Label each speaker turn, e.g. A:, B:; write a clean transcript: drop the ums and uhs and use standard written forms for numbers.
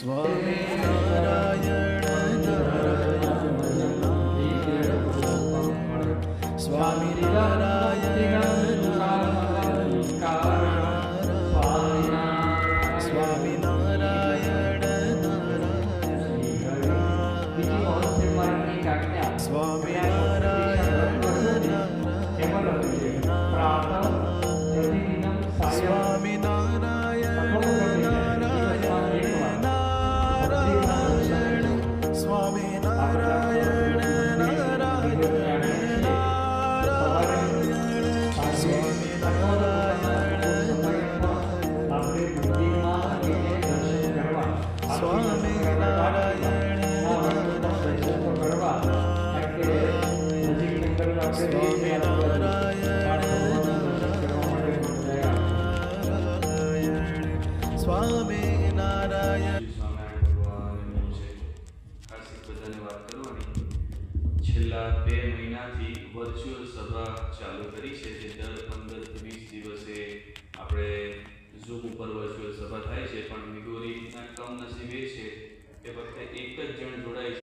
A: સ્વામી નારાયણ નારાયણ સ્વામી નારાયણ સ્વામી નારાયણ સ્વામી સ્વામી નારાયણ નારાયણ સ્વામી નારાયણ નારાયણ સ્વામી નારાયણ સ્વામી નારાયણ સ્વામી નારાયણ.
B: ખાસ એક બધાને વાત કરવાની, છેલ્લા 2 મહિનાથી વર્ચ્યુઅલ સભા ચાલુ કરી છે, જે દર 15-20 દિવસે આપણે ઝૂમ ઉપર વર્ચ્યુઅલ સભા થાય છે. પણ મિગોરીના કમનસીબ એ છે કે ફક્ત એક જ જણ જોડાઈ